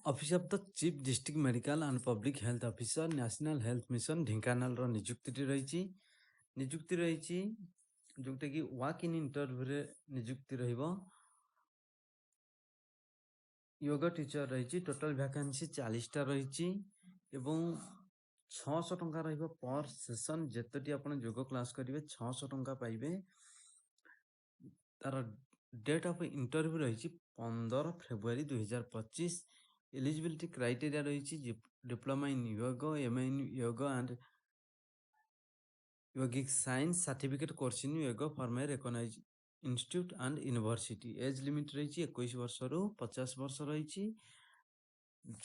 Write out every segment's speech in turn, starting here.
Office of the chief district medical and public health officer national health mission Dhenkanal निजुक्ति रही जोटा कि walk in interview निजुक्ति रहिबो योगा टीचर रही टोटल वैकेंसी 40टा रही एवं 600 टंका रहिबो पर सेशन जेतटी आपण योग क्लास करिवे 600 टंका पाइबे तार डेट ऑफ इंटरव्यू रही 15 फेब्रुआरी 2025 एलिजिबिलिटी क्राइटेरिया रही diploma in yoga MA in yoga and yogic science certificate course in yoga for a recognised institute and university age limit रही 21 वर्ष रु 50 वर्ष रही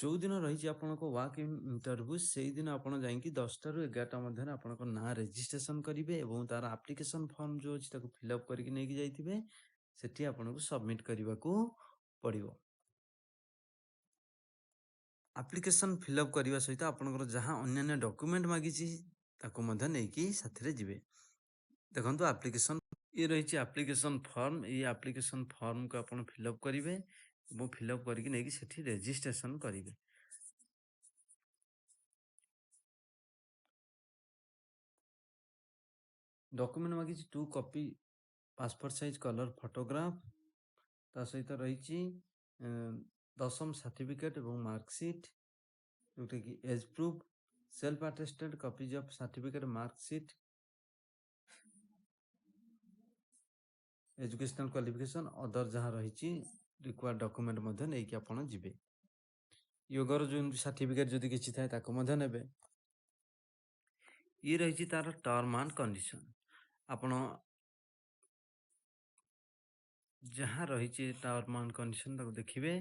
जो दिन रही आपको वाक इन इंटरव्यू से दिन आप 10टा ରୁ 11टा मध्य आपन ना रेजिस्ट्रेशन करेंगे और तार एप्लिकेशन फॉर्म जो अच्छी फिलअप करके नहीं जाइए सेठी आपको सबमिट करने को पड़ो। एप्लिकेशन फिलअप करने सहित आपंकर जहाँ अन्य डॉक्यूमेंट मागी नहीं साथी जी देखो एप्लिकेशन ये रही एप्लिकेशन फॉर्म ये एप्लिकेशन फॉर्म को आप फिलअप करेंगे और फिलअप करके नहीं सेठी रेजिस्ट्रेशन करेंगे। डॉक्यूमेंट मागी 2 copy passport size colour photograph ता सहित रही दशम सर्टिफिकेट और मार्कशीट जोटा कि age proof self attested copies of certificate marksheet educational qualification other जहाँ रही रिक्वायर्ड डॉक्यूमेंट मध्य नहीं कि आपण जिबे योगर जो सर्टिफिकेट जदि किछि थाए ताको मध्य नेबे। ये रही तार टर्म एंड कंडीशन आपण जहाँ रही टर्म एंड कंडीशन ताको देखिबे